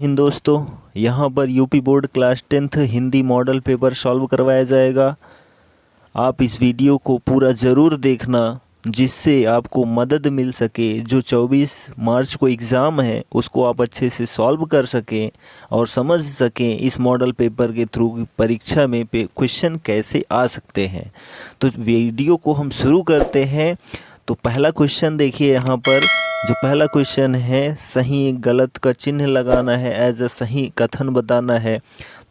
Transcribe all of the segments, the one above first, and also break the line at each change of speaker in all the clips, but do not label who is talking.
इन दोस्तों, यहाँ पर UP board class 10th Hindi model paper solve करवाया जाएगा। आप इस वीडियो को पूरा ज़रूर देखना, जिससे आपको मदद मिल सके। जो 24 मार्च को एग्ज़ाम है उसको आप अच्छे से सॉल्व कर सकें और समझ सकें इस मॉडल पेपर के थ्रू परीक्षा में क्वेश्चन कैसे आ सकते हैं। तो वीडियो को हम शुरू करते हैं। तो पहला क्वेश्चन देखिए, यहाँ पर जो पहला क्वेश्चन है, सही गलत का चिन्ह लगाना है, एज अ सही कथन बताना है।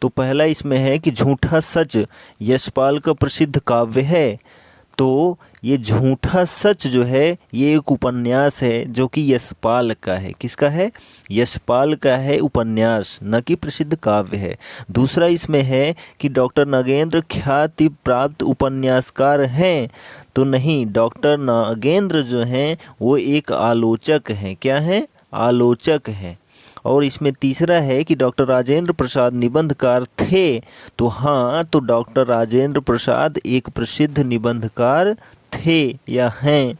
तो पहला इसमें है कि झूठा सच यशपाल का प्रसिद्ध काव्य है। तो ये झूठा सच जो है ये एक उपन्यास है जो कि यशपाल का है। किसका है? यशपाल का है उपन्यास, न कि प्रसिद्ध काव्य है। दूसरा इसमें है कि डॉक्टर नागेंद्र ख्याति प्राप्त उपन्यासकार हैं। तो नहीं, डॉक्टर नागेंद्र जो हैं वो एक आलोचक हैं। क्या हैं? आलोचक हैं। और इसमें तीसरा है कि डॉक्टर राजेंद्र प्रसाद निबंधकार थे। तो हाँ, तो डॉक्टर राजेंद्र प्रसाद एक प्रसिद्ध निबंधकार थे या हैं।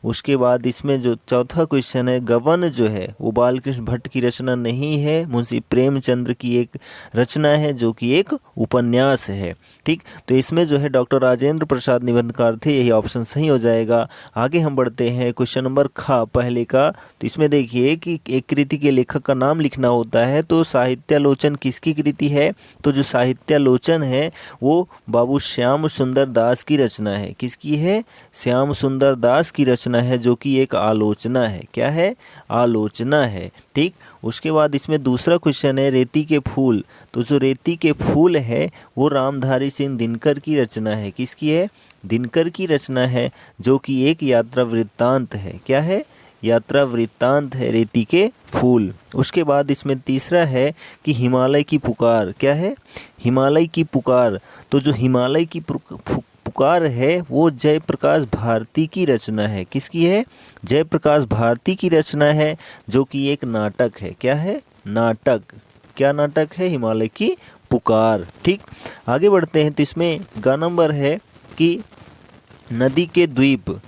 उसके बाद इसमें जो चौथा क्वेश्चन है, गबन जो है वो बालकृष्ण भट्ट की रचना नहीं है, मुंशी प्रेमचंद्र की एक रचना है जो कि एक उपन्यास है। ठीक, तो इसमें जो है डॉक्टर राजेंद्र प्रसाद निबंधकार थे, यही ऑप्शन सही हो जाएगा। आगे हम बढ़ते हैं क्वेश्चन नंबर ख पहले का। तो इसमें देखिए कि एक कृति के लेखक का नाम लिखना होता है। तो साहित्यालोचन किसकी कृति है? तो जो साहित्यालोचन है वो बाबू श्याम सुंदर दास की रचना है। किसकी है? श्याम सुंदर दास की रचना है, जो कि एक आलोचना है। क्या है? आलोचना है। ठीक, उसके बाद इसमें दूसरा क्वेश्चन है, रेती के फूल। तो जो रेती के फूल है वो रामधारी सिंह दिनकर की रचना है। किसकी है? दिनकर की रचना है, जो कि एक यात्रा वृत्तांत है। क्या है? यात्रा वृत्तांत है रेती के फूल। उसके बाद इसमें तीसरा है कि हिमालय की पुकार। क्या है? हिमालय की पुकार। तो जो हिमालय की पुकार है वो जयप्रकाश भारती की रचना है। किसकी है? जयप्रकाश भारती की रचना है, जो कि एक नाटक है। क्या है? नाटक। क्या नाटक है? हिमालय की पुकार। ठीक, आगे बढ़ते हैं। तो इसमें ग नंबर है कि नदी के द्वीप।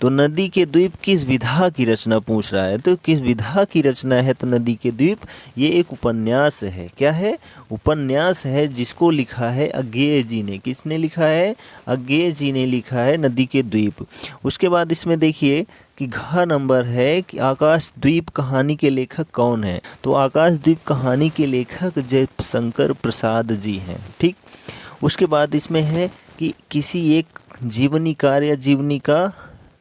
तो नदी के द्वीप किस विधा की रचना पूछ रहा है। तो किस विधा की रचना है? तो नदी के द्वीप ये एक उपन्यास है। क्या है? उपन्यास है, जिसको लिखा है अज्ञेय जी ने। किसने लिखा है? अज्ञेय जी ने लिखा है नदी के द्वीप। उसके बाद इसमें देखिए कि घ नंबर है कि आकाश द्वीप कहानी के लेखक कौन है। तो आकाश द्वीप कहानी के लेखक जयशंकर प्रसाद जी हैं। ठीक, उसके बाद इसमें है कि किसी एक जीवनीकार या जीवनी का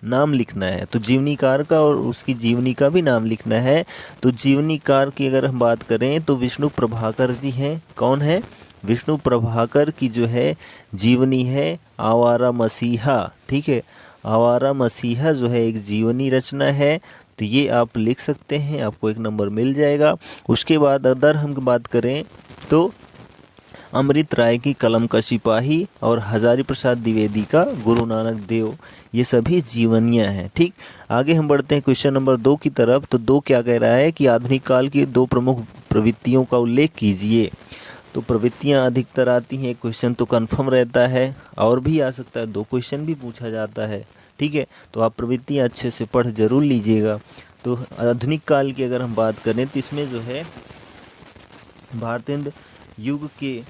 नाम लिखना है। तो जीवनीकार का और उसकी जीवनी का भी नाम लिखना है। तो जीवनीकार की अगर हम बात करें तो विष्णु प्रभाकर जी हैं। कौन है? विष्णु प्रभाकर की जो है जीवनी है आवारा मसीहा। ठीक है, आवारा मसीहा जो है एक जीवनी रचना है। तो ये आप लिख सकते हैं, आपको 1 नंबर मिल जाएगा। उसके बाद अदर हम बात करें तो अमृत राय की कलम का सिपाही और हजारी प्रसाद द्विवेदी का गुरु नानक देव, ये सभी जीवनियाँ हैं। ठीक, आगे हम बढ़ते हैं क्वेश्चन नंबर 2 की तरफ। तो 2 क्या कह रहा है कि आधुनिक काल की 2 प्रमुख प्रवृत्तियों का उल्लेख कीजिए। तो प्रवृत्तियाँ अधिकतर आती हैं, क्वेश्चन तो कन्फर्म रहता है, और भी आ सकता है, 2 क्वेश्चन भी पूछा जाता है। ठीक है, तो आप प्रवृत्तियाँ अच्छे से पढ़ जरूर लीजिएगा। तो आधुनिक काल की अगर हम बात करें तो इसमें जो है भारतेंद्र युग के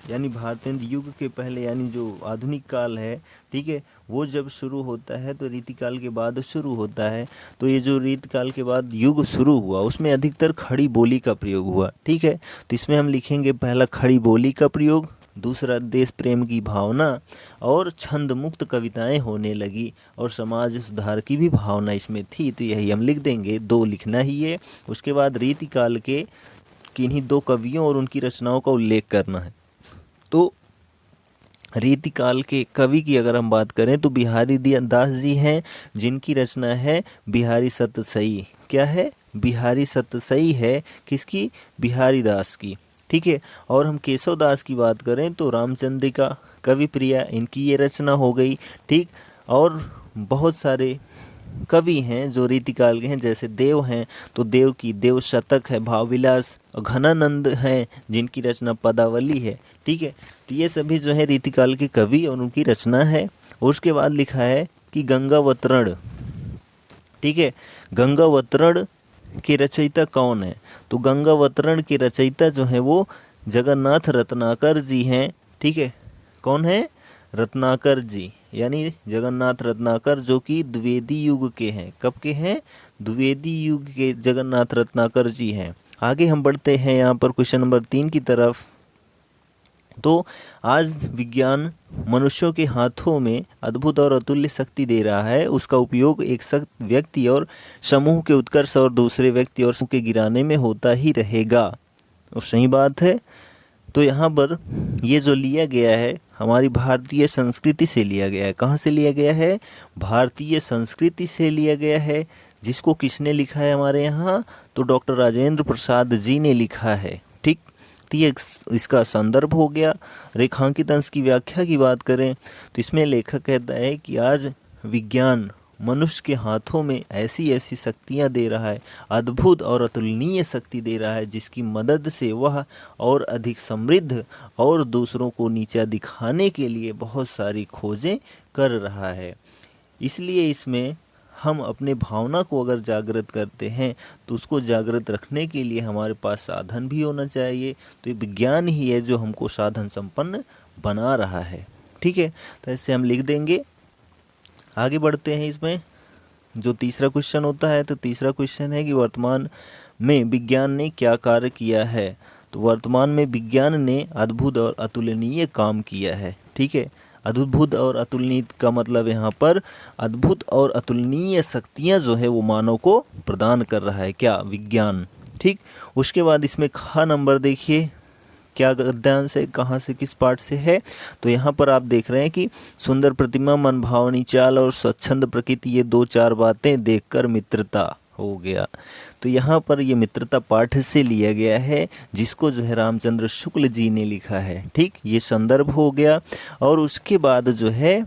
भारतेंद्र युग के पहले यानी जो आधुनिक काल है, ठीक है, वो जब शुरू होता है तो रीतिकाल के बाद शुरू होता है। तो ये जो रीतिकाल के बाद युग शुरू हुआ उसमें अधिकतर खड़ी बोली का प्रयोग हुआ। ठीक है, तो इसमें हम लिखेंगे पहला खड़ी बोली का प्रयोग, दूसरा देश प्रेम की भावना, और छंद मुक्त कविताएं होने लगी, और समाज सुधार की भी भावना इसमें थी। तो यही हम लिख देंगे, 2 लिखना ही है। उसके बाद रीतिकाल के किन्हीं 2 कवियों और उनकी रचनाओं का उल्लेख करना है। तो रीतिकाल के कवि की अगर हम बात करें तो बिहारी दास जी हैं, जिनकी रचना है बिहारी सतसई। क्या है? बिहारी सतसई है। किसकी? बिहारी दास की। ठीक है, और हम केशव दास की बात करें तो रामचंद्रिका, कवि प्रिया, इनकी ये रचना हो गई। ठीक, और बहुत सारे कवि हैं जो रीतिकाल के हैं, जैसे देव हैं तो देव की देव शतक है, भावविलास, और घनानंद हैं जिनकी रचना पदावली है। ठीक है, तो ये सभी जो है रीतिकाल के कवि और उनकी रचना है। और उसके बाद लिखा है कि गंगावतरण। ठीक है, गंगावतरण के रचयिता कौन है? तो गंगावतरण के रचयिता जो है वो जगन्नाथ रत्नाकर जी हैं। ठीक है, कौन है? रत्नाकर जी, यानी जगन्नाथ रत्नाकर, जो कि द्विवेदी युग के हैं। कब के हैं? द्विवेदी युग के जगन्नाथ रत्नाकर जी हैं। आगे हम बढ़ते हैं यहाँ पर क्वेश्चन नंबर 3 की तरफ। तो आज विज्ञान मनुष्यों के हाथों में अद्भुत और अतुल्य शक्ति दे रहा है। उसका उपयोग एक व्यक्ति और समूह के उत्कर्ष और दूसरे व्यक्ति और समूह के गिराने में होता ही रहेगा। और सही बात है। तो यहाँ पर ये जो लिया गया है हमारी भारतीय संस्कृति से लिया गया है। कहाँ से लिया गया है? भारतीय संस्कृति से लिया गया है। जिसको किसने लिखा है हमारे यहाँ? तो डॉक्टर राजेंद्र प्रसाद जी ने लिखा है। ठीक, तो ये इसका संदर्भ हो गया। रेखांकित अंश की व्याख्या की बात करें तो इसमें लेखक कहता है कि आज विज्ञान मनुष्य के हाथों में ऐसी ऐसी शक्तियाँ दे रहा है, अद्भुत और अतुलनीय शक्ति दे रहा है, जिसकी मदद से वह और अधिक समृद्ध और दूसरों को नीचा दिखाने के लिए बहुत सारी खोजें कर रहा है। इसलिए इसमें हम अपने भावना को अगर जागृत करते हैं तो उसको जागृत रखने के लिए हमारे पास साधन भी होना चाहिए। तो ये विज्ञान ही है जो हमको साधन संपन्न बना रहा है। ठीक है, तो ऐसे हम लिख देंगे। आगे बढ़ते हैं। इसमें जो तीसरा क्वेश्चन होता है, तो तीसरा क्वेश्चन है कि वर्तमान में विज्ञान ने क्या कार्य किया है? तो वर्तमान में विज्ञान ने अद्भुत और अतुलनीय काम किया है। ठीक है, अद्भुत और अतुलनीय का मतलब यहाँ पर अद्भुत और अतुलनीय शक्तियाँ जो है वो मानव को प्रदान कर रहा है। क्या? विज्ञान। ठीक, उसके बाद इसमें खा नंबर देखिए क्या गद्यांश है, कहाँ से किस पार्ट से है। तो यहाँ पर आप देख रहे हैं कि सुंदर प्रतिमा, मनभावनी चाल और स्वच्छंद प्रकृति, ये 2-4 बातें देखकर मित्रता हो गया। तो यहाँ पर ये मित्रता पाठ से लिया गया है, जिसको जो है रामचंद्र शुक्ल जी ने लिखा है। ठीक, ये संदर्भ हो गया। और उसके बाद जो है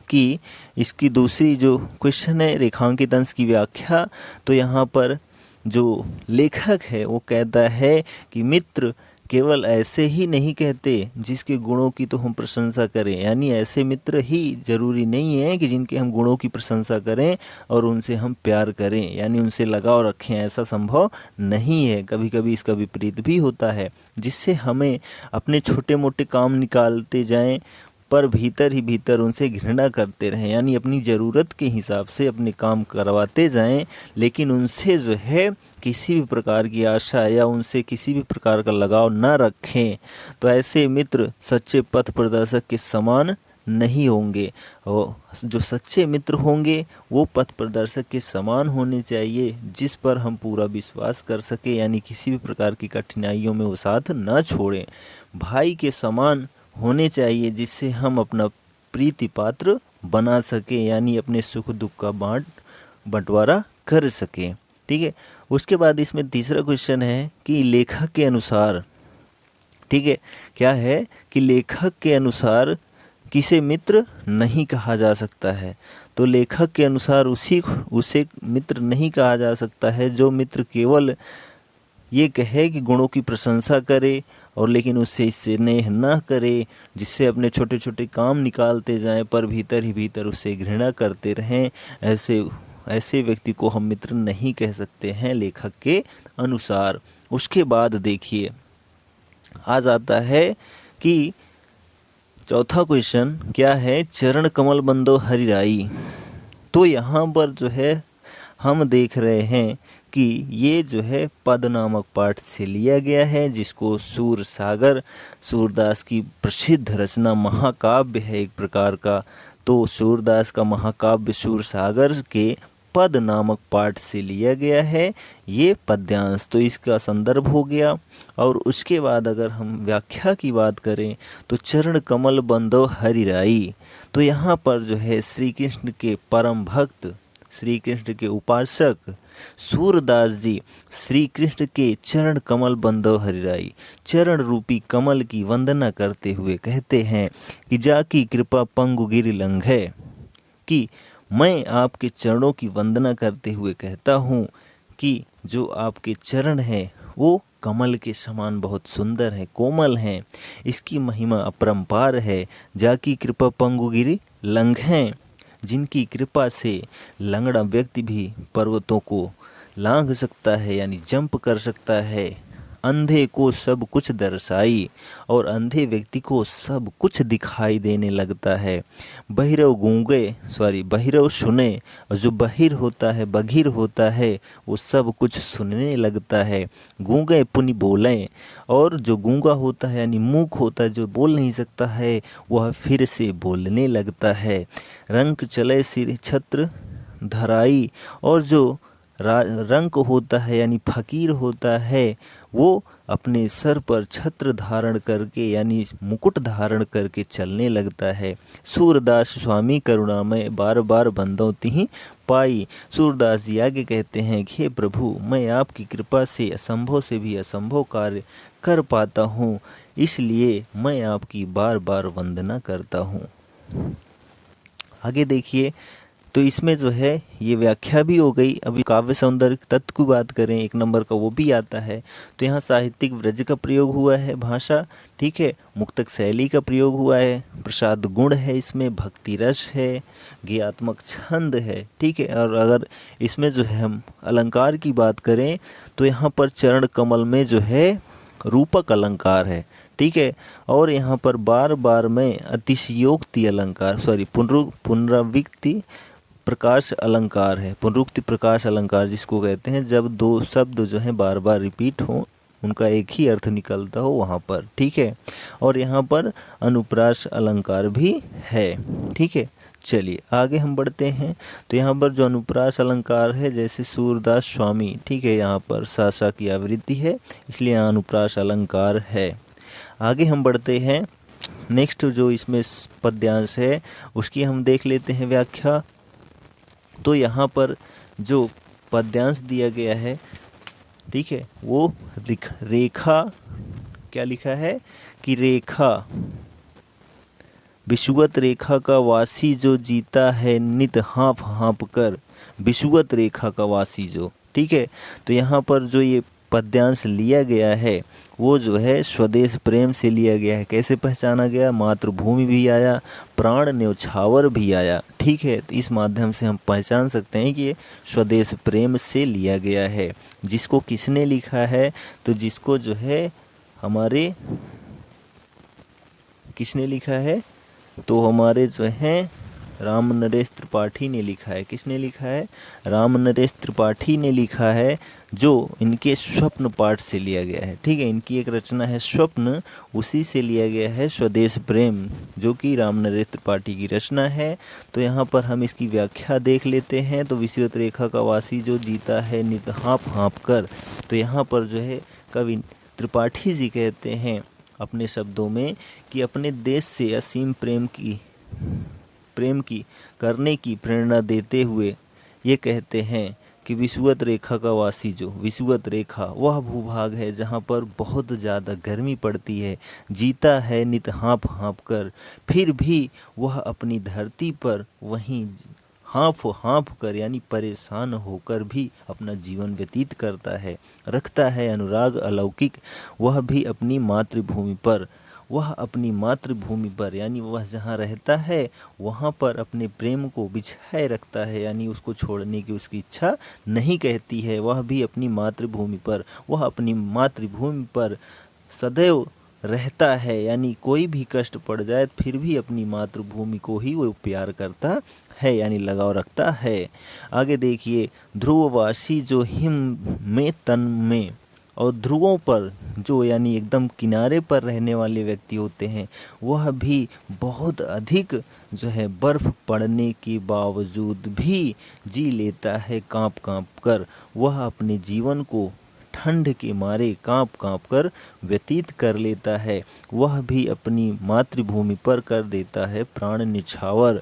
कि इसकी दूसरी जो क्वेश्चन है रेखांकित अंश की व्याख्या। तो यहाँ पर जो लेखक है वो कहता है कि मित्र केवल ऐसे ही नहीं कहते जिसके गुणों की तो हम प्रशंसा करें, यानी ऐसे मित्र ही जरूरी नहीं है कि जिनके हम गुणों की प्रशंसा करें और उनसे हम प्यार करें, यानी उनसे लगाव रखें, ऐसा संभव नहीं है। कभी कभी इसका विपरीत भी होता है, जिससे हमें अपने छोटे मोटे काम निकालते जाएं पर भीतर ही भीतर उनसे घृणा करते रहें, यानी अपनी ज़रूरत के हिसाब से अपने काम करवाते जाएं, लेकिन उनसे जो है किसी भी प्रकार की आशा या उनसे किसी भी प्रकार का लगाव न रखें। तो ऐसे मित्र सच्चे पथ प्रदर्शक के समान नहीं होंगे। और जो सच्चे मित्र होंगे वो पथ प्रदर्शक के समान होने चाहिए, जिस पर हम पूरा विश्वास कर सके, यानी किसी भी प्रकार की कठिनाइयों में वो साथ न छोड़ें। भाई के समान होने चाहिए, जिससे हम अपना प्रीति पात्र बना सके, यानी अपने सुख दुख का बंटवारा कर सकें। ठीक है, उसके बाद इसमें तीसरा क्वेश्चन है कि लेखक के अनुसार, ठीक है, क्या है कि लेखक के अनुसार किसे मित्र नहीं कहा जा सकता है? तो लेखक के अनुसार उसे मित्र नहीं कहा जा सकता है जो मित्र केवल ये कहे कि गुणों की प्रशंसा करे और लेकिन उससे स्नेह न करे, जिससे अपने छोटे छोटे काम निकालते जाएं पर भीतर ही भीतर उससे घृणा करते रहें। ऐसे व्यक्ति को हम मित्र नहीं कह सकते हैं लेखक के अनुसार। उसके बाद देखिए आ जाता है कि चौथा क्वेश्चन क्या है, चरण कमल बंदो हरिराई। तो यहाँ पर जो है हम देख रहे हैं कि ये जो है पद नामक पाठ से लिया गया है, जिसको सूरसागर, सूरदास की प्रसिद्ध रचना महाकाव्य है एक प्रकार का। तो सूरदास का महाकाव्य सूरसागर के पद नामक पाठ से लिया गया है ये पद्यांश। तो इसका संदर्भ हो गया। और उसके बाद अगर हम व्याख्या की बात करें तो चरण कमल बंदो हरिराई। तो यहाँ पर जो है श्री कृष्ण के परम भक्त, श्री कृष्ण के उपासक सूरदास जी श्री कृष्ण के चरण कमल बंदो हरिराई, चरण रूपी कमल की वंदना करते हुए कहते हैं कि जाकी कृपा पंगु गिरि लंघे, कि मैं आपके चरणों की वंदना करते हुए कहता हूँ कि जो आपके चरण हैं वो कमल के समान बहुत सुंदर हैं, कोमल हैं, इसकी महिमा अपरंपार है। जाकी कृपा पंगु गिरि लंघे, जिनकी कृपा से लंगड़ा व्यक्ति भी पर्वतों को लांघ सकता है यानी जंप कर सकता है। अंधे को सब कुछ दर्शाई, और अंधे व्यक्ति को सब कुछ दिखाई देने लगता है। बहिरव सुने, और जो बहिर होता है, बधिर होता है, वो सब कुछ सुनने लगता है। गूंगे पुनि बोलें, और जो गूंगा होता है यानी मूक होता है, जो बोल नहीं सकता है, वह फिर से बोलने लगता है। रंक चले सिर छत्र धराई, और जो रंक होता है यानी फकीर होता है, वो अपने सर पर छत्र धारण करके यानी मुकुट धारण करके चलने लगता है। सूरदास स्वामी करुणामय, बार बार बंदों तिहि पाई। सूरदास जी आगे कहते हैं कि हे प्रभु, मैं आपकी कृपा से असंभव से भी असंभव कार्य कर पाता हूँ, इसलिए मैं आपकी बार बार वंदना करता हूँ। आगे देखिए, तो इसमें जो है ये व्याख्या भी हो गई। अभी काव्य सौंदर्य तत्व की बात करें, 1 नंबर का वो भी आता है। तो यहाँ साहित्यिक व्रज का प्रयोग हुआ है, भाषा, ठीक है, मुक्तक शैली का प्रयोग हुआ है, प्रसाद गुण है, इसमें भक्ति रस है, गीतात्मक छंद है, ठीक है। और अगर इसमें जो है हम अलंकार की बात करें तो यहाँ पर चरण कमल में जो है रूपक अलंकार है, ठीक है। और यहाँ पर बार बार में अतिशयोक्ति अलंकार, पुनरावृत्ति प्रकाश अलंकार है। पुनरुक्ति प्रकाश अलंकार जिसको कहते हैं, जब 2 शब्द जो हैं बार बार रिपीट हो, उनका एक ही अर्थ निकलता हो वहाँ पर, ठीक है। और यहाँ पर अनुप्रास अलंकार भी है, ठीक है। चलिए आगे हम बढ़ते हैं। तो यहाँ पर जो अनुप्रास अलंकार है, जैसे सूरदास स्वामी, ठीक है, यहाँ पर सासा की आवृत्ति है, इसलिए यहाँ अनुप्रास अलंकार है। आगे हम बढ़ते हैं। नेक्स्ट जो इसमें पद्यांश है उसकी हम देख लेते हैं व्याख्या। तो यहाँ पर जो पद्यांश दिया गया है, ठीक है, वो रेखा, क्या लिखा है कि रेखा, विषुवत रेखा का वासी जो जीता है नित हाँफ हाँफ कर, विषुवत रेखा का वासी जो, ठीक है। तो यहाँ पर जो ये पद्यांश लिया गया है वो जो है स्वदेश प्रेम से लिया गया है। कैसे पहचाना गया? मातृभूमि भी आया, प्राण न्योछावर भी आया, ठीक है। तो इस माध्यम से हम पहचान सकते हैं कि ये स्वदेश प्रेम से लिया गया है। जिसको किसने लिखा है? तो जिसको जो है हमारे, किसने लिखा है? तो हमारे जो हैं राम नरेश त्रिपाठी ने लिखा है। किसने लिखा है? राम नरेश त्रिपाठी ने लिखा है, जो इनके स्वप्न पाठ से लिया गया है, ठीक है। इनकी एक रचना है स्वप्न, उसी से लिया गया है स्वदेश प्रेम, जो कि राम नरेश त्रिपाठी की रचना है। तो यहाँ पर हम इसकी व्याख्या देख लेते हैं। तो विषुवत रेखा का वासी जो जीता है नित हाँफ हाँफ कर, तो यहाँ पर जो है कवि त्रिपाठी जी कहते हैं अपने शब्दों में कि अपने देश से असीम प्रेम की करने की प्रेरणा देते हुए ये कहते हैं कि विषुवत रेखा का वासी, जो विषुवत रेखा वह भूभाग है जहाँ पर बहुत ज़्यादा गर्मी पड़ती है, जीता है नित हाँफ हाँफ कर, फिर भी वह अपनी धरती पर वहीं हाँफ हाँफ कर यानी परेशान होकर भी अपना जीवन व्यतीत करता है, रखता है अनुराग अलौकिक, वह भी अपनी मातृभूमि पर, वह अपनी मातृभूमि पर यानी वह जहाँ रहता है वहाँ पर अपने प्रेम को बिछाए रखता है, यानी उसको छोड़ने की उसकी इच्छा नहीं कहती है। वह भी अपनी मातृभूमि पर, वह अपनी मातृभूमि पर सदैव रहता है, यानी कोई भी कष्ट पड़ जाए फिर भी अपनी मातृभूमि को ही वो प्यार करता है, यानी लगाव रखता है। आगे देखिए, ध्रुववासी जो हिम में तन में, और ध्रुवों पर जो यानी एकदम किनारे पर रहने वाले व्यक्ति होते हैं, वह भी बहुत अधिक जो है बर्फ पड़ने के बावजूद भी जी लेता है कांप कांप कर। वह अपने जीवन को ठंड के मारे कांप कांप कर व्यतीत कर लेता है। वह भी अपनी मातृभूमि पर कर देता है प्राण निछावर,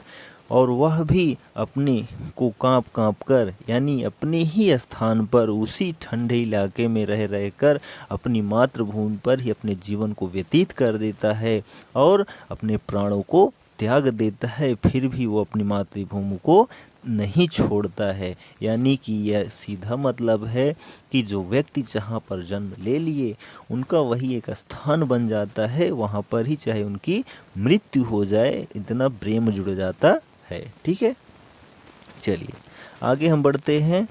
और वह भी अपने को कांप कांप कर यानी अपने ही स्थान पर उसी ठंडे इलाके में रह कर अपनी मातृभूमि पर ही अपने जीवन को व्यतीत कर देता है और अपने प्राणों को त्याग देता है, फिर भी वो अपनी मातृभूमि को नहीं छोड़ता है। यानी कि यह सीधा मतलब है कि जो व्यक्ति जहाँ पर जन्म ले लिए उनका वही एक स्थान बन जाता है, वहाँ पर ही चाहे उनकी मृत्यु हो जाए, इतना प्रेम जुड़ जाता है। ठीक है, चलिए आगे हम बढ़ते हैं।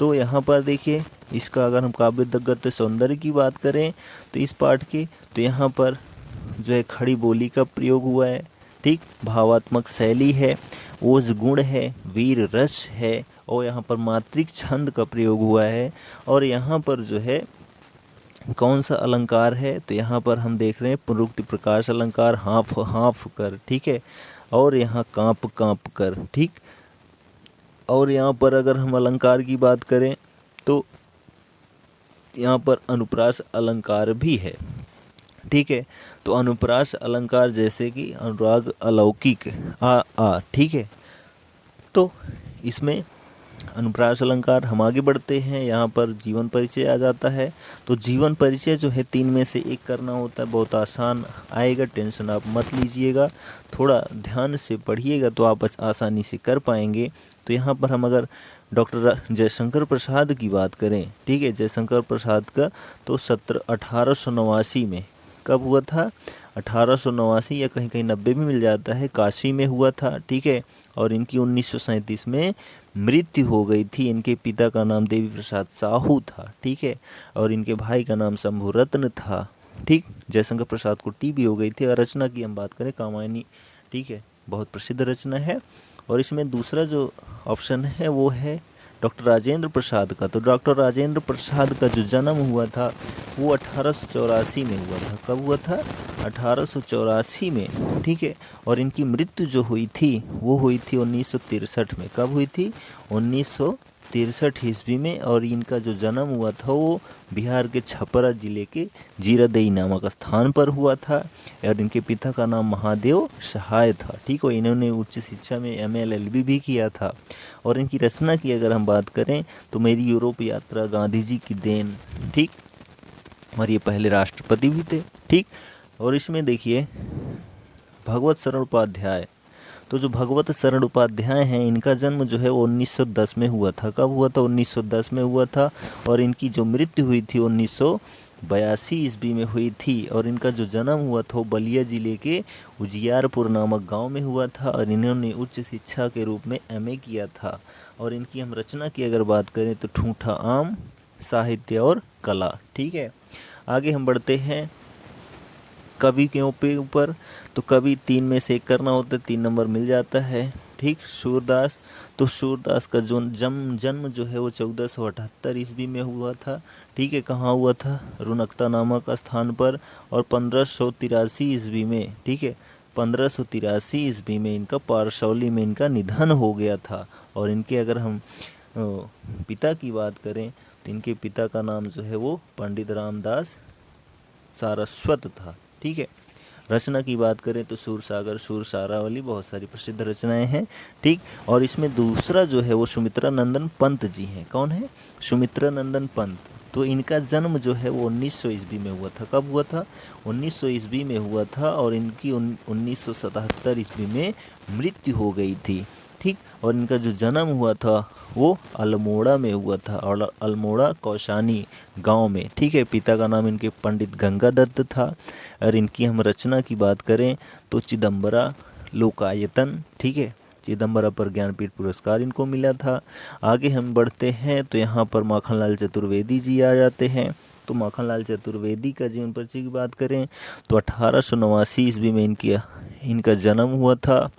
तो यहाँ पर देखिए इसका अगर हम काव्यगत सौंदर्य की बात करें तो इस पाठ के, तो यहाँ पर जो है खड़ी बोली का प्रयोग हुआ है, ठीक, भावात्मक शैली है, ओज गुण है, वीर रस है, और यहाँ पर मात्रिक छंद का प्रयोग हुआ है। और यहाँ पर जो है कौन सा अलंकार है, तो यहाँ पर हम देख रहे हैं पुनरुक्ति प्रकाश अलंकार, हाँफ हाँफ कर, ठीक है, और यहाँ कांप कांप कर, ठीक। और यहाँ पर अगर हम अलंकार की बात करें तो यहाँ पर अनुप्रास अलंकार भी है, ठीक है। तो अनुप्रास अलंकार जैसे कि अनुराग अलौकिक आ, ठीक है। तो इसमें अनुप्रास अलंकार हम आगे बढ़ते हैं, यहाँ पर जीवन परिचय आ जाता है। तो जीवन परिचय जो है 3 में से 1 करना होता है, बहुत आसान आएगा, टेंशन आप मत लीजिएगा, थोड़ा ध्यान से पढ़िएगा तो आप आसानी से कर पाएंगे। तो यहाँ पर हम अगर डॉक्टर जयशंकर प्रसाद की बात करें, ठीक है, जयशंकर प्रसाद का तो 1889 में कब हुआ था, 1889 या कहीं कहीं 90 में मिल जाता है, काशी में हुआ था, ठीक है। और इनकी 1937 में मृत्यु हो गई थी। इनके पिता का नाम देवी प्रसाद साहू था, ठीक है, और इनके भाई का नाम शंभु रत्न था, ठीक। जयशंकर प्रसाद को टीबी हो गई थी। और रचना की हम बात करें कामायनी, ठीक है, बहुत प्रसिद्ध रचना है। और इसमें दूसरा जो ऑप्शन है वो है डॉक्टर राजेंद्र प्रसाद का। तो डॉक्टर राजेंद्र प्रसाद का जो जन्म हुआ था वो 1884 में हुआ था। कब हुआ था, 1884 में, ठीक है। और इनकी मृत्यु जो हुई थी वो हुई थी 1963 में। कब हुई थी, 1963 ईस्वी में। और इनका जो जन्म हुआ था वो बिहार के छपरा जिले के जीरादेई नामक स्थान पर हुआ था। और इनके पिता का नाम महादेव सहाय था, ठीक है। इन्होंने उच्च शिक्षा में MA LLB भी किया था। और इनकी रचना की अगर हम बात करें तो मेरी यूरोप यात्रा, गांधी जी की देन, ठीक। और ये पहले राष्ट्रपति भी थे, ठीक। और इसमें देखिए भगवत शरण उपाध्याय, तो जो भगवत शरण उपाध्याय हैं इनका जन्म जो है वो 1910 में हुआ था। कब हुआ था, 1910 में हुआ था। और इनकी जो मृत्यु हुई थी 1982 ईस्वी में हुई थी। और इनका जो जन्म हुआ था वो बलिया जिले के उजियारपुर नामक गांव में हुआ था। और इन्होंने उच्च शिक्षा के रूप में MA किया था। और इनकी हम रचना की अगर बात करें तो ठूठा आम, साहित्य और कला, ठीक है। आगे हम बढ़ते हैं कवि के ऊपर। तो कवि 3 में से 1 करना होता है, 3 नंबर मिल जाता है, ठीक। सूरदास, तो सूरदास का जो जन्म जो है वो 1478 ईस्वी में हुआ था, ठीक है। कहाँ हुआ था, रुनकता नामक स्थान पर। और 1583 ईस्वी में, ठीक है, 1583 ईस्वी में इनका पारसौली में इनका निधन हो गया था। और इनके अगर हम पिता की बात करें तो इनके पिता का नाम जो है वो पंडित रामदास सारस्वत था, ठीक है। रचना की बात करें तो सूरसागर, सूरसारावली, बहुत सारी प्रसिद्ध रचनाएं हैं, ठीक। और इसमें दूसरा जो है वो सुमित्रा नंदन पंत जी हैं। कौन है, सुमित्रा नंदन पंत। तो इनका जन्म जो है वो 1900 ईस्वी में हुआ था। कब हुआ था, 1900 ईस्वी में हुआ था। और इनकी 1977 ईस्वी में मृत्यु हो गई थी, ठीक। और इनका जो जन्म हुआ था वो अल्मोड़ा में हुआ था, और अल्मोड़ा कौशानी गांव में, ठीक है। पिता का नाम इनके पंडित गंगादत्त था। और इनकी हम रचना की बात करें तो चिदम्बरा लोकायतन, ठीक है, चिदम्बरा पर ज्ञानपीठ पुरस्कार इनको मिला था। आगे हम बढ़ते हैं तो यहाँ पर माखनलाल चतुर्वेदी जी आ जाते हैं। तो माखनलाल चतुर्वेदी का जीवन परिचय की बात करें तो 1889 ईस्वी में इनका जन्म हुआ था।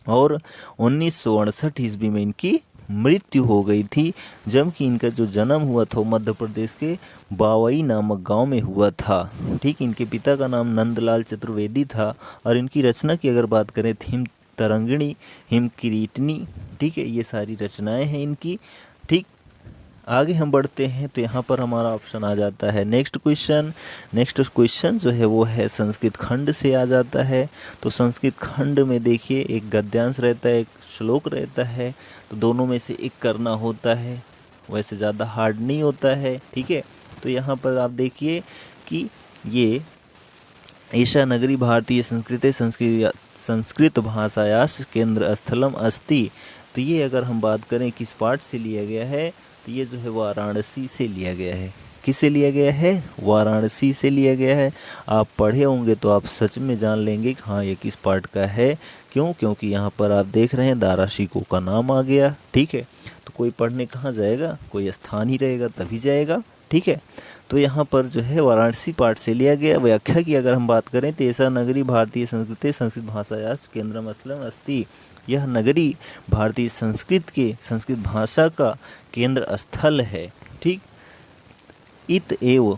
और 1968 ईस्वी में इनकी मृत्यु हो गई थी। जबकि इनका जो जन्म हुआ था मध्य प्रदेश के बावई नामक गांव में हुआ था, ठीक। इनके पिता का नाम नंदलाल चतुर्वेदी था। और इनकी रचना की अगर बात करें तो हिम तरंगिणी, हिम किरीटनी, ठीक है, ये सारी रचनाएं हैं इनकी, ठीक। आगे हम बढ़ते हैं तो यहाँ पर हमारा ऑप्शन आ जाता है नेक्स्ट क्वेश्चन जो है वो है संस्कृत खंड से आ जाता है। तो संस्कृत खंड में देखिए एक गद्यांश रहता है, एक श्लोक रहता है। तो दोनों में से 1 करना होता है, वैसे ज़्यादा हार्ड नहीं होता है, ठीक है। तो यहाँ पर आप देखिए कि ये एषा नगरी भारतीय संस्कृत भाषायाः केंद्र स्थलम अस्ति। तो ये अगर हम बात करें किस पाठ से लिया गया है तो ये जो है वाराणसी से लिया गया है। किससे लिया गया है, वाराणसी से लिया गया है। आप पढ़े होंगे तो आप सच में जान लेंगे कि हाँ ये किस पार्ट का है। क्योंकि यहाँ पर आप देख रहे हैं दारा शिकोह का नाम आ गया, ठीक है। तो कोई पढ़ने कहाँ जाएगा, कोई स्थान ही रहेगा तभी जाएगा। ठीक है, तो यहाँ पर जो है वाराणसी पाठ से लिया गया। व्याख्या की अगर हम बात करें, तेसा नगरी भारतीय संस्कृति संस्कृत भाषायास केंद्रम अस्लम अस्ति। यह नगरी भारतीय संस्कृत भाषा का केंद्र स्थल है। ठीक, इत एव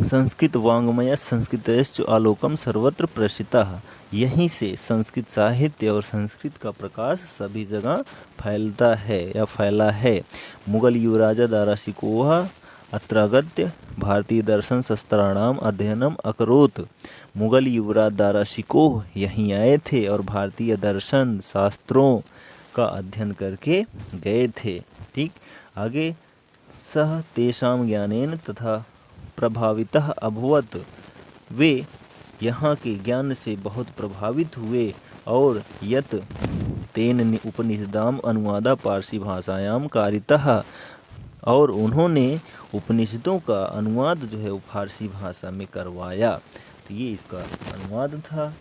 संस्कृत वाङ्मय संस्कृतश्च आलोकम सर्वत्र प्रसिद्धः। यहीं से संस्कृत साहित्य और संस्कृत का प्रकाश सभी जगह फैलता है या फैला है। मुगल युवराजा दाराशिकोह अत्रागत्य भारतीय दर्शन शास्त्राणाम अध्ययनम अकरोत्। मुगल युवराज दाराशिकोह यहीं आए थे और भारतीय दर्शन शास्त्रों का अध्ययन करके गए थे। ठीक, आगे सह तेषां ज्ञानेन तथा प्रभावितः अभवत्। वे यहाँ के ज्ञान से बहुत प्रभावित हुए और यत तेन उपनिषदाम अनुवादा पारसी भाषायाम कारितः। और उन्होंने उपनिषदों का अनुवाद जो है वो फारसी भाषा में करवाया। तो ये इसका अनुवाद था।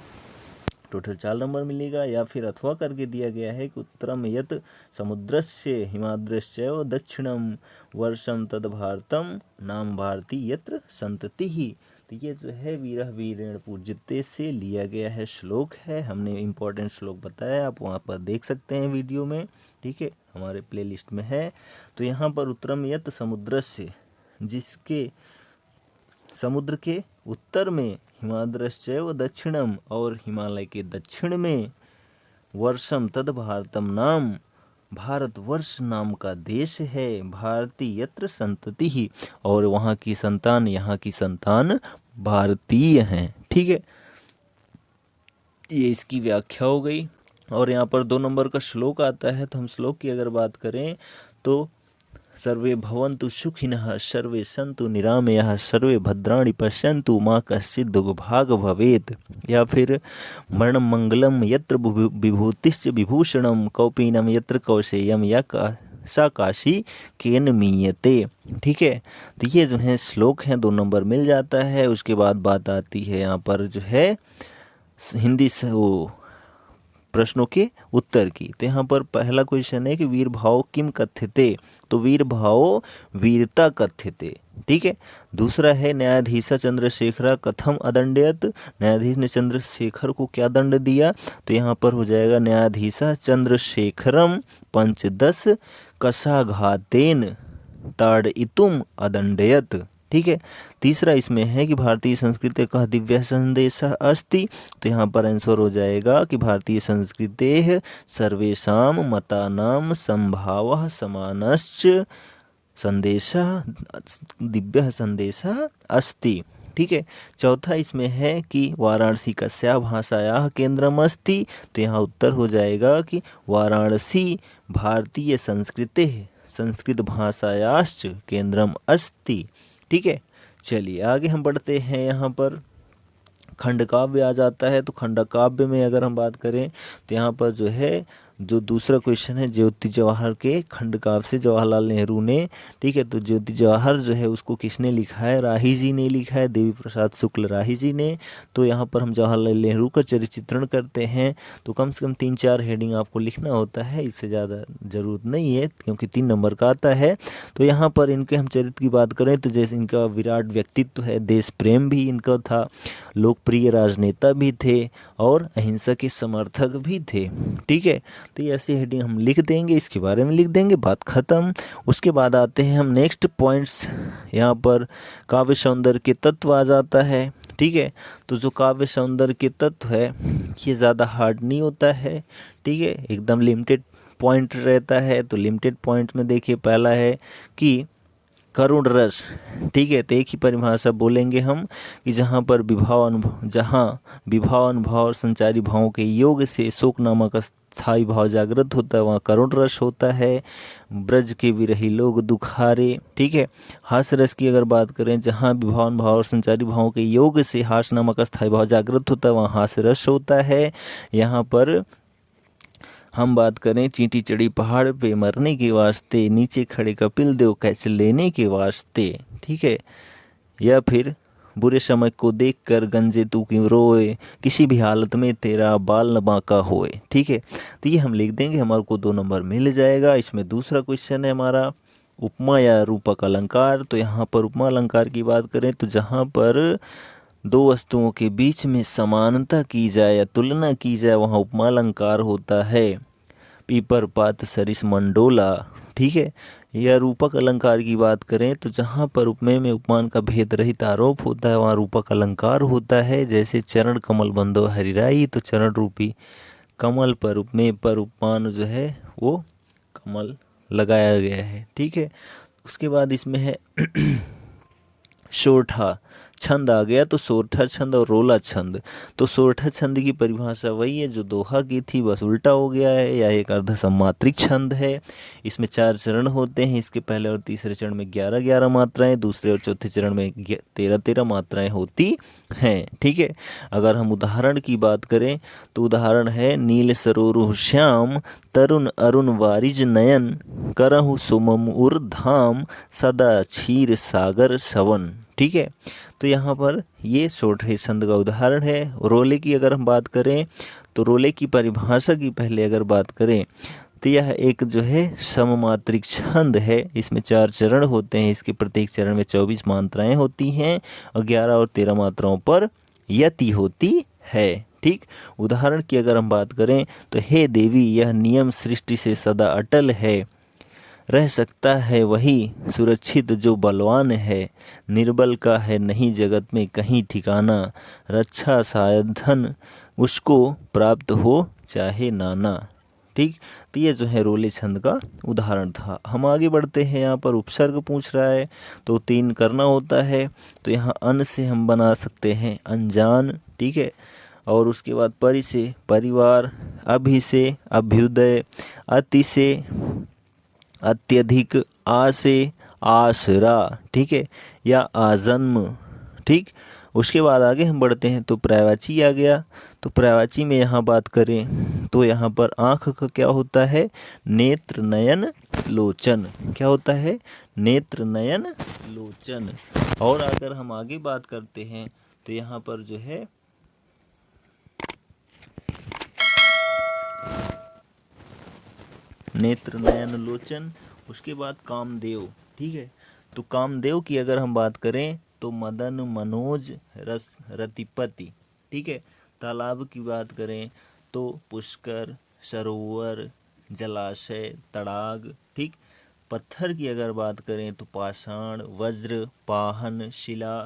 टोटल 4 नंबर मिलेगा। या फिर अथवा करके दिया गया है कि उत्तरम यत समुद्रस्य हिमाद्रश्चैव दक्षिणम वर्षम तद भारतम नाम भारती यत्र संततिः। तो ये जो है वीरः वीरेण पूज्यते से लिया गया है श्लोक है। हमने इम्पोर्टेंट श्लोक बताया, आप वहाँ पर देख सकते हैं वीडियो में। ठीक है, हमारे प्लेलिस्ट में है। तो यहाँ पर उत्तरम यत समुद्रस्य, जिसके समुद्र के उत्तर में, हिमाद्रश्चैव दक्षिणम और हिमालय के दक्षिण में, वर्षम तद भारतम नाम भारतवर्ष नाम का देश है, भारतीय यत्र संतति और वहाँ की संतान, यहाँ की संतान भारतीय हैं। ठीक है, ये इसकी व्याख्या हो गई। और यहाँ पर 2 नंबर का श्लोक आता है। तो हम श्लोक की अगर बात करें तो सर्वे भवन्तु सुखिनः सर्वे सन्तु निरामयाः सर्वे भद्राणि पश्यन्तु मा कश्चित् दुर्भाग भवेत्। या फिर मरणं मंगलम यत्र विभूतिश्च विभूषणम कौपीनम यत्र कौशेयम या सा काशी केन मीयते। ठीक है, तो ये जो है श्लोक हैं 2 नंबर मिल जाता है। उसके बाद बात आती है यहाँ पर जो है हिंदी से वो प्रश्नों के उत्तर की। तो यहाँ पर पहला क्वेश्चन है कि वीर भाव किम कथ्यते। तो वीर भाव वीरता कथ्यते। ठीक है, दूसरा है न्यायाधीशा चंद्रशेखर कथम अदंडयत। न्यायाधीश ने चंद्रशेखर को क्या दंड दिया। तो यहाँ पर हो जाएगा न्यायाधीशा चंद्रशेखरम पंचदश कषाघातेन ताड़यितुम अदंडयत। ठीक है, तीसरा इसमें है कि भारतीय संस्कृति का दिव्य संदेश अस्ति। तो यहाँ पर आंसर हो जाएगा कि भारतीय संस्कृते सर्वेषां मतानां संभावः समानश्च संदेशः दिव्य संदेशः अस्ति। ठीक है, चौथा इसमें है कि वाराणसी कस्या भाषायाः केंद्रम अस्ति। तो यहाँ उत्तर हो जाएगा कि वाराणसी भारतीय संस्कृतेः संस्कृत भाषायाश्च केंद्रम अस्ति। ठीक है, चलिए आगे हम बढ़ते हैं। यहाँ पर खंडकाव्य आ जाता है। तो खंडकाव्य में अगर हम बात करें तो यहाँ पर जो है जो दूसरा क्वेश्चन है ज्योति जवाहर के खंडकाव्य से जवाहरलाल नेहरू ने। ठीक है, तो ज्योति जवाहर जो है उसको किसने लिखा है, राही जी ने लिखा है, देवी प्रसाद शुक्ल राही जी ने। तो यहाँ पर हम जवाहरलाल नेहरू का चरित्र चित्रण करते हैं तो कम से कम 3-4 हेडिंग आपको लिखना होता है, इससे ज़्यादा ज़रूरत नहीं है क्योंकि 3 नंबर का आता है। तो यहाँ पर इनके हम चरित्र की बात करें तो जैसे इनका विराट व्यक्तित्व है, देश प्रेम भी इनका था, लोकप्रिय राजनेता भी थे और अहिंसा के समर्थक भी थे। ठीक है, तो ये ऐसी हेडिंग हम लिख देंगे, इसके बारे में लिख देंगे, बात ख़त्म। उसके बाद आते हैं हम नेक्स्ट पॉइंट्स। यहाँ पर काव्य सौंदर्य के तत्व आ जाता है। ठीक है, तो जो काव्य सौंदर्य के तत्व है ये ज़्यादा हार्ड नहीं होता है। ठीक है, एकदम लिमिटेड पॉइंट रहता है। तो लिमिटेड पॉइंट में देखिए पहला है कि करुण रस। ठीक है, तो एक ही परिभाषा बोलेंगे हम कि जहाँ विभाव अनुभव और संचारी भावों के योग से शोक नामक स्थायी भाव जागृत होता है, वहाँ करुण रस होता है। ब्रज के विरही लोग दुखारे। ठीक है, हास्य रस की अगर बात करें, जहाँ विभाव अनुभव और संचारी भावों के योग से हास्य नामक स्थायी भाव जागृत होता है, वहाँ हास्य रस होता है। यहाँ पर हम बात करें चींटी चढ़ी पहाड़ पे मरने के वास्ते, नीचे खड़े कपिल देव कैच लेने के वास्ते। ठीक है, या फिर बुरे समय को देखकर गंजे तू क्यों रोए, किसी भी हालत में तेरा बाल न बांका होए। ठीक है, तो ये हम लिख देंगे, हमारे को 2 नंबर मिल जाएगा। इसमें दूसरा क्वेश्चन है हमारा उपमा या रूपक अलंकार। तो यहाँ पर उपमा अलंकार की बात करें तो जहाँ पर दो वस्तुओं के बीच में समानता की जाए या तुलना की जाए वहाँ उपमा अलंकार होता है। पीपर पात सरिस मंडोला। ठीक है, या रूपक अलंकार की बात करें तो जहाँ पर उपमेय में उपमान का भेद रहित आरोप होता है वहाँ रूपक अलंकार होता है। जैसे चरण कमल बंदो हरिराई, तो चरण रूपी कमल पर उपमेय पर उपमान जो है वो कमल लगाया गया है। ठीक है, उसके बाद इसमें है सोरठा छंद आ गया, तो सोरठा छंद और रोला छंद। तो सोरठा छंद की परिभाषा वही है जो दोहा की थी, बस उल्टा हो गया है। या एक अर्ध सम्मात्रिक छंद है। इसमें 4 चरण होते हैं। इसके पहले और तीसरे चरण में 11-11 मात्राएं, दूसरे और चौथे चरण में 13-13 मात्राएं होती हैं। ठीक है, अगर हम उदाहरण की बात करें तो उदाहरण है नील सरोरु श्याम तरुण अरुण वारिज नयन करहु सुमम उर धाम सदा क्षीर सागर सवन। ठीक है, तो यहाँ पर ये सोरठे छंद का उदाहरण है। रोले की अगर हम बात करें तो रोले की परिभाषा की पहले अगर बात करें तो यह एक जो है सममात्रिक छंद है। इसमें 4 चरण होते हैं। इसके प्रत्येक चरण में 24 मात्राएं होती हैं और 11 और 13 मात्राओं पर यति होती है। ठीक, उदाहरण की अगर हम बात करें तो हे देवी यह नियम सृष्टि से सदा अटल है, रह सकता है वही सुरक्षित जो बलवान है, निर्बल का है नहीं जगत में कहीं ठिकाना, रक्षा साधन उसको प्राप्त हो चाहे नाना। ठीक, तो ये जो है रोले छंद का उदाहरण था। हम आगे बढ़ते हैं। यहाँ पर उपसर्ग पूछ रहा है तो 3 करना होता है। तो यहाँ अन से हम बना सकते हैं अनजान। ठीक है, और उसके बाद परि से परिवार, अभि से अभ्युदय, अति से अत्यधिक, आ से आसरा। ठीक है, या आजन्म। ठीक, उसके बाद आगे हम बढ़ते हैं तो पर्यायवाची आ गया। तो पर्यायवाची में यहाँ बात करें तो यहाँ पर आँख का क्या होता है, नेत्र नयन लोचन। क्या होता है, नेत्र नयन लोचन। और अगर हम आगे बात करते हैं तो यहाँ पर जो है नेत्र नयन लोचन। उसके बाद कामदेव। ठीक है, तो कामदेव की अगर हम बात करें तो मदन मनोज रस रतिपति। ठीक है, तालाब की बात करें तो पुष्कर सरोवर जलाशय तड़ाग। ठीक, पत्थर की अगर बात करें तो पाषाण वज्र पाहन शिला।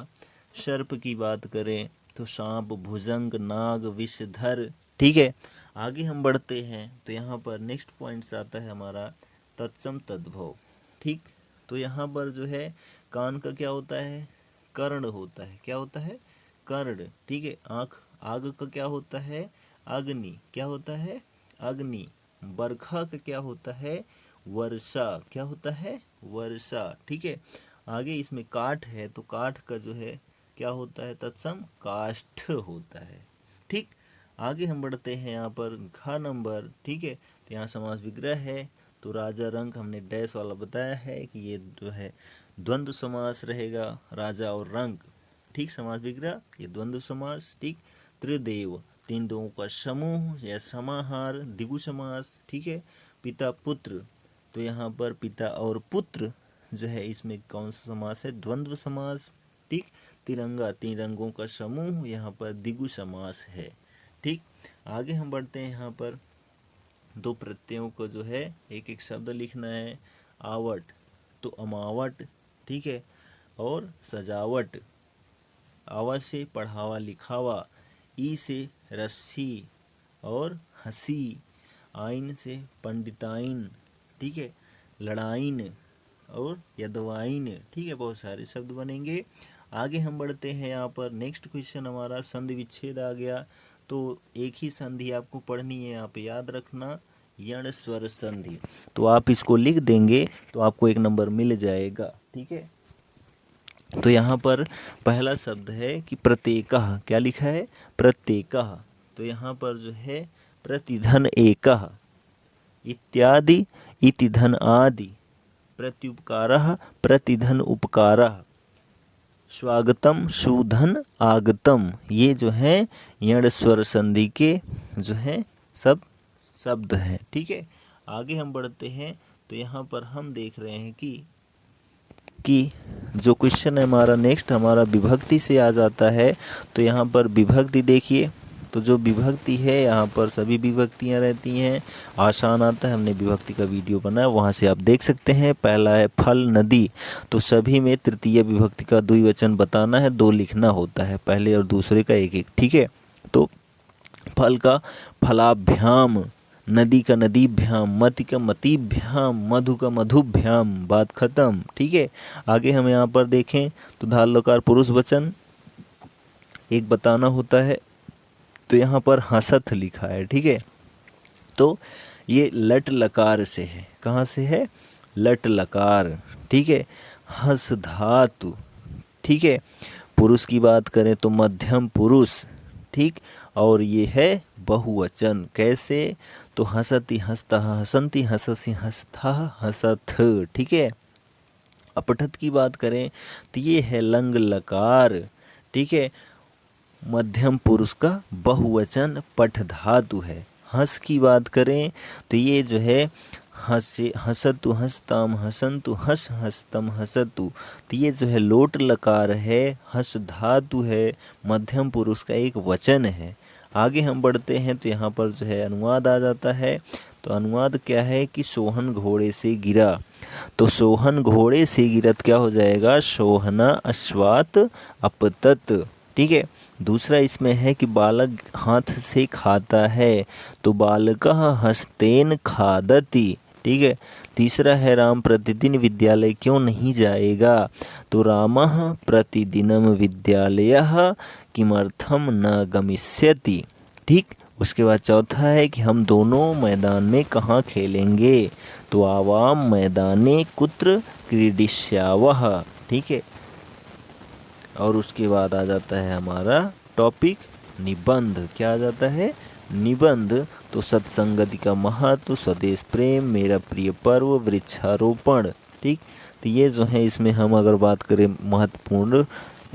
सर्प की बात करें तो सांप भुजंग नाग विषधर। ठीक है, आगे हम बढ़ते हैं तो यहाँ पर नेक्स्ट पॉइंट्स आता है हमारा तत्सम तद्भव। ठीक, तो यहाँ पर जो है कान का क्या होता है, कर्ण होता है। क्या होता है, कर्ण। ठीक है, आँख, आग का क्या होता है, अग्नि। क्या होता है, अग्नि। बरखा का क्या होता है, वर्षा। क्या होता है, वर्षा। ठीक है, आगे इसमें काठ है तो काठ का जो है क्या होता है, तत्सम काष्ठ होता है। ठीक, आगे हम बढ़ते हैं यहाँ पर घ नंबर। ठीक है, तो यहाँ समास विग्रह है तो राजा रंग हमने डैश वाला बताया है कि ये जो है द्वंद्व समास रहेगा, राजा और रंग। ठीक, समास विग्रह ये द्वंद्व समास। ठीक, त्रिदेव 3 देवों का समूह या समाहार द्विगु समास। ठीक है, पिता पुत्र, तो यहाँ पर पिता और पुत्र जो है इसमें कौन सा समास है, द्वंद्व समास। ठीक, तिरंगा 3 रंगों का समूह, यहाँ पर द्विगु समास है। ठीक, आगे हम बढ़ते हैं। यहाँ पर 2 प्रत्ययों को जो है एक एक शब्द लिखना है। आवट तो अमावट। ठीक है, और सजावट, आवा से पढ़ावा लिखावा, ई से रस्सी और हंसी, आइन से पंडिताइन। ठीक है, लड़ाइन और यदवाइन। ठीक है, बहुत सारे शब्द बनेंगे। आगे हम बढ़ते हैं। यहाँ पर नेक्स्ट क्वेश्चन हमारा संधि विच्छेद आ गया। तो एक ही संधि आपको पढ़नी है, आप याद रखना, यण स्वर संधि। तो आप इसको लिख देंगे तो आपको 1 नंबर मिल जाएगा। ठीक है, तो यहाँ पर पहला शब्द है कि प्रत्येकः। क्या लिखा है, प्रत्येकः। तो यहाँ पर जो है प्रतिधन एकः इत्यादि, इति धन आदि, प्रत्युपकारः प्रतिधन उपकारः, स्वागतम सुधन आगतम, ये जो है यण स्वर संधि के जो है सब शब्द हैं। ठीक है, आगे हम बढ़ते हैं तो यहाँ पर हम देख रहे हैं कि जो क्वेश्चन है हमारा नेक्स्ट हमारा विभक्ति से आ जाता है। तो यहाँ पर विभक्ति देखिए, तो जो विभक्ति है यहाँ पर सभी विभक्तियाँ रहती हैं, आसान आता है। हमने विभक्ति का वीडियो बनाया, वहाँ से आप देख सकते हैं। पहला है फल नदी, तो सभी में तृतीय विभक्ति का द्विवचन बताना है, 2 लिखना होता है, पहले और दूसरे का 1-1। ठीक है, तो फल का फलाभ्याम, नदी का नदीभ्याम, मति का मतिभ्याम, मधु का मधुभ्याम, बात खत्म। ठीक है, आगे हम यहाँ पर देखें तो धाल लकार पुरुष वचन एक बताना होता है, तो यहाँ पर हसत लिखा है। ठीक है, तो ये लट लकार से है, कहाँ से है? लट लकार। ठीक है, हस धातु। ठीक है, पुरुष की बात करें तो मध्यम पुरुष। ठीक, और ये है बहुवचन, कैसे? तो हसती हसता हसंती हससी हसथा हसथ। ठीक है, अपठत की बात करें तो ये है लंग लकार। ठीक है, मध्यम पुरुष का बहुवचन पठ धातु है। हंस की बात करें तो ये जो है हसे हसतु हसताम हसंतु हस हस्तम हसतु, तो ये जो है लोट लकार है, हस धातु है, मध्यम पुरुष का एक वचन है। आगे हम बढ़ते हैं तो यहाँ पर जो है अनुवाद आ जाता है। तो अनुवाद क्या है कि सोहन घोड़े से गिरा, तो सोहन घोड़े से गिरत क्या हो जाएगा? सोहना अश्वात अपतत। ठीक है, दूसरा इसमें है कि बालक हाथ से खाता है, तो बालकः हस्तेन खादति। ठीक है, तीसरा है राम प्रतिदिन विद्यालय क्यों नहीं जाएगा, तो रामः प्रतिदिनम विद्यालयः किमर्थम न गमिष्यति। ठीक, उसके बाद चौथा है कि हम दोनों मैदान में कहाँ खेलेंगे, तो आवाम मैदाने कुत्र क्रीडिष्यावः। ठीक है, और उसके बाद आ जाता है हमारा टॉपिक निबंध। क्या आ जाता है? निबंध। तो सत्संगति का महत्व, स्वदेश प्रेम, मेरा प्रिय पर्व, वृक्षारोपण। ठीक, तो ये जो है इसमें हम अगर बात करें महत्वपूर्ण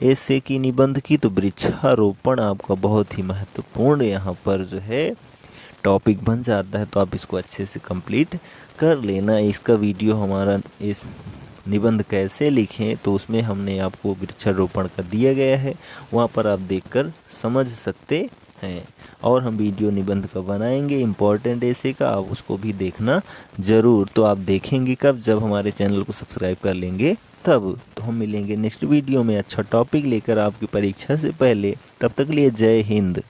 ऐसे की निबंध की, तो वृक्षारोपण आपका बहुत ही महत्वपूर्ण यहाँ पर जो है टॉपिक बन जाता है। तो आप इसको अच्छे से कंप्लीट कर लेना। इसका वीडियो हमारा इस निबंध कैसे लिखें तो उसमें हमने आपको वृक्षारोपण का दिया गया है, वहाँ पर आप देखकर समझ सकते हैं। और हम वीडियो निबंध का बनाएंगे इम्पोर्टेंट ऐसे का, आप उसको भी देखना ज़रूर। तो आप देखेंगे कब? जब हमारे चैनल को सब्सक्राइब कर लेंगे तब। तो हम मिलेंगे नेक्स्ट वीडियो में अच्छा टॉपिक लेकर आपकी परीक्षा से पहले। तब तक लिए जय हिंद।